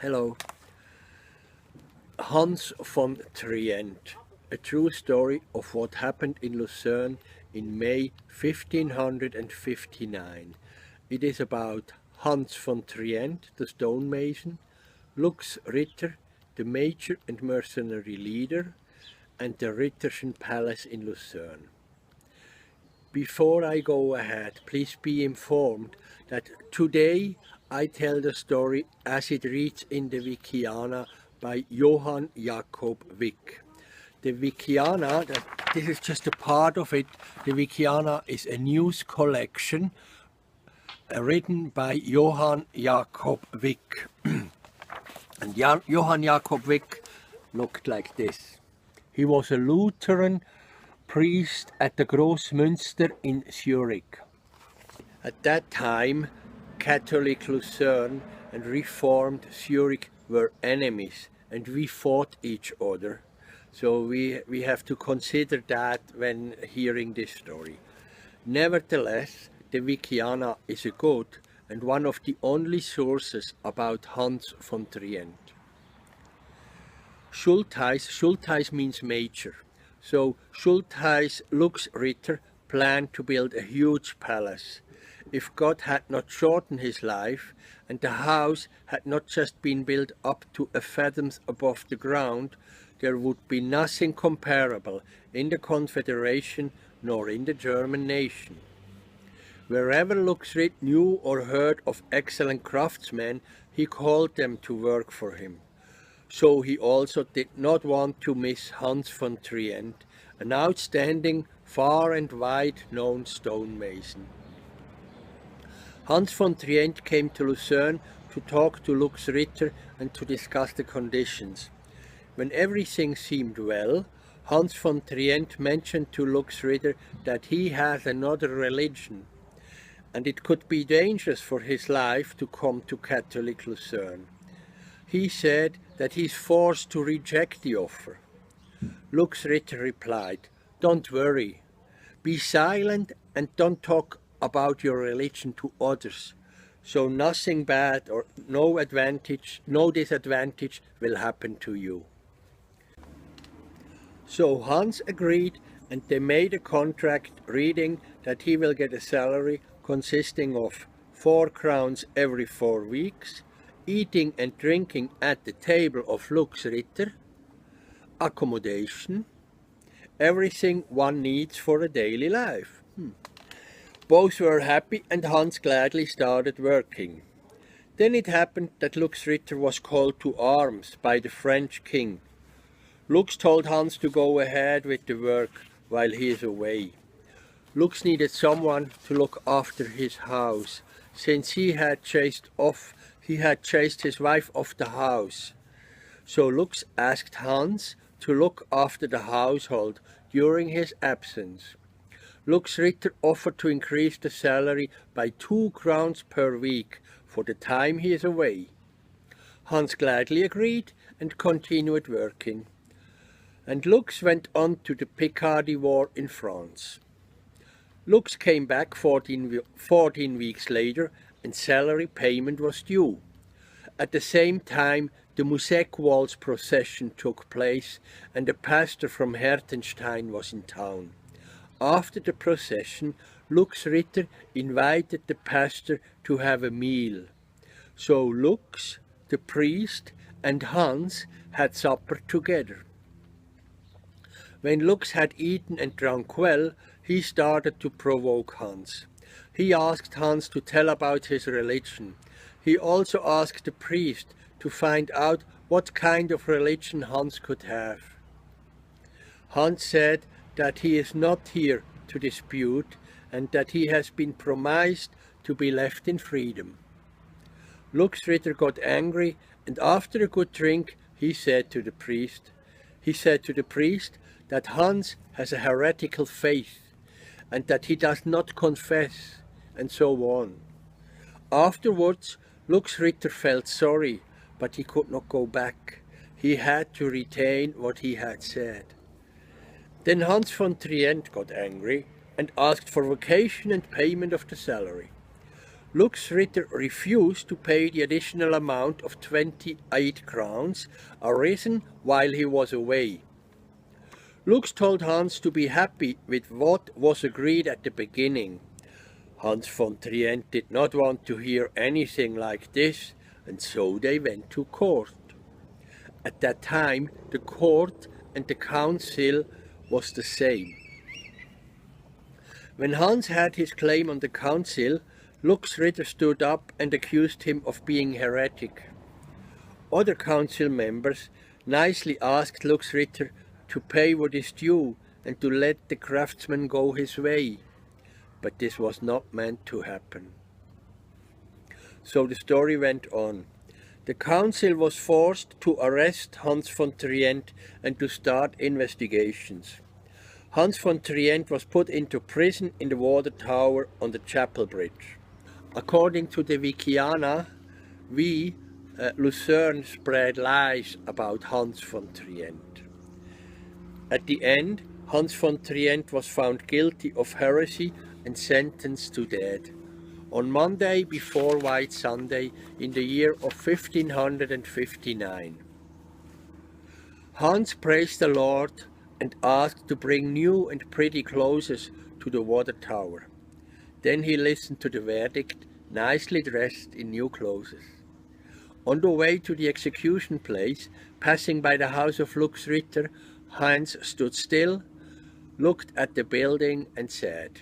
Hello. Hans von Trient, a true story of what happened in Lucerne in May 1559. It is about Hans von Trient, the stonemason, Lux Ritter, the major and mercenary leader, and the Ritterschen Palace in Lucerne. Before I go ahead, please be informed that today I tell the story as it reads in the Wickiana by Johann Jakob Wick. The Wickiana, this is just a part of it. The Wickiana is a news collection written by Johann Jakob Wick. And Johann Jakob Wick looked like this. He was a Lutheran priest at the Grossmünster in Zurich. At that time, Catholic Lucerne and Reformed Zurich were enemies, and we fought each other. So we have to consider that when hearing this story. Nevertheless, the Wickiana is a good and one of the only sources about Hans von Trient. Schultheiss means major. So Schultheiss Lux Ritter planned to build a huge palace. If God had not shortened his life, and the house had not just been built up to a fathom above the ground, there would be nothing comparable in the Confederation nor in the German nation. Wherever Lux Ritter knew or heard of excellent craftsmen, he called them to work for him. So he also did not want to miss Hans von Trient, an outstanding, far and wide known stonemason. Hans von Trient came to Lucerne to talk to Lux Ritter and to discuss the conditions. When everything seemed well, Hans von Trient mentioned to Lux Ritter that he has another religion, and it could be dangerous for his life to come to Catholic Lucerne. He said that he is forced to reject the offer. Lux Ritter replied, "Don't worry. Be silent and don't talk about your religion to others. So nothing bad or no disadvantage will happen to you." So Hans agreed, and they made a contract reading that he will get a salary consisting of 4 crowns every 4 weeks, eating and drinking at the table of Lux Ritter, accommodation, everything one needs for a daily life. Both were happy, and Hans gladly started working. Then it happened that Lux Ritter was called to arms by the French king. Lux told Hans to go ahead with the work while he is away. Lux needed someone to look after his house, since he had chased his wife off the house. So Lux asked Hans to look after the household during his absence. Lux Ritter offered to increase the salary by 2 crowns per week for the time he is away. Hans gladly agreed and continued working. And Lux went on to the Picardy War in France. Lux came back 14 weeks later, and salary payment was due. At the same time, the Musek Waltz procession took place, and a pastor from Hertenstein was in town. After the procession, Lux Ritter invited the pastor to have a meal. So Lux, the priest, and Hans had supper together. When Lux had eaten and drunk well, he started to provoke Hans. He asked Hans to tell about his religion. He also asked the priest to find out what kind of religion Hans could have. Hans said that he is not here to dispute and that he has been promised to be left in freedom. Lux Ritter got angry, and after a good drink he said to the priest that Hans has a heretical faith and that he does not confess, and so on. Afterwards, Lux Ritter felt sorry, but he could not go back. He had to retain what he had said. Then Hans von Trient got angry and asked for vacation and payment of the salary. Lux Ritter refused to pay the additional amount of 28 crowns, arisen while he was away. Lux told Hans to be happy with what was agreed at the beginning. Hans von Trient did not want to hear anything like this, and so they went to court. At that time, the court and the council was the same. When Hans had his claim on the council, Lux Ritter stood up and accused him of being heretic. Other council members nicely asked Lux Ritter to pay what is due and to let the craftsman go his way. But this was not meant to happen. So the story went on. The council was forced to arrest Hans von Trient and to start investigations. Hans von Trient was put into prison in the water tower on the chapel bridge. According to the Wickiana, Lucerne spread lies about Hans von Trient. At the end, Hans von Trient was found guilty of heresy and sentenced to death on Monday before White Sunday in the year of 1559. Hans praised the Lord and asked to bring new and pretty clothes to the water tower. Then he listened to the verdict, nicely dressed in new clothes. On the way to the execution place, passing by the house of Lux Ritter, Hans stood still, looked at the building and said,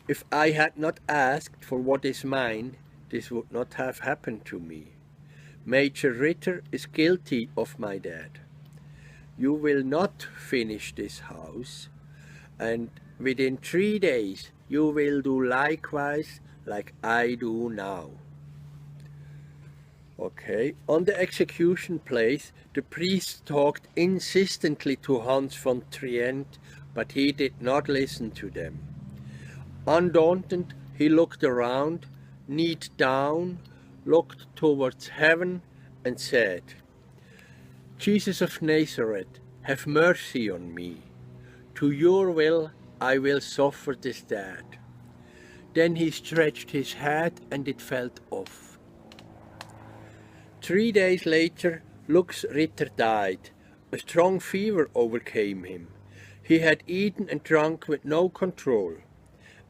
"If I had not asked for what is mine, this would not have happened to me. Major Ritter is guilty of my death. You will not finish this house, and within 3 days you will do likewise like I do now." Okay, on the execution place, the priest talked insistently to Hans von Trient, but he did not listen to them. Undaunted, he looked around, kneed down, looked towards heaven, and said, "Jesus of Nazareth, have mercy on me. To your will I will suffer this death." Then he stretched his head and it fell off. 3 days later, Lux Ritter died. A strong fever overcame him. He had eaten and drunk with no control,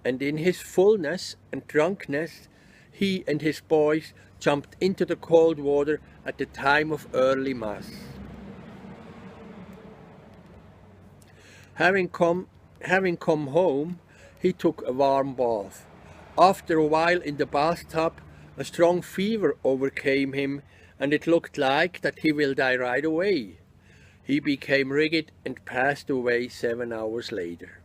and in his fullness and drunkenness, he and his boys jumped into the cold water at the time of early Mass. Having come home, he took a warm bath. After a while in the bathtub, a strong fever overcame him, and it looked like that he will die right away. He became rigid and passed away 7 hours later.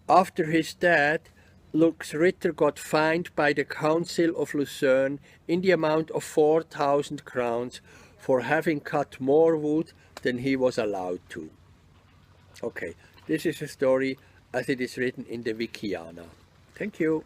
After his death, Lux Ritter got fined by the Council of Lucerne in the amount of 4,000 crowns for having cut more wood than he was allowed to. Okay, this is a story as it is written in the Wickiana. Thank you.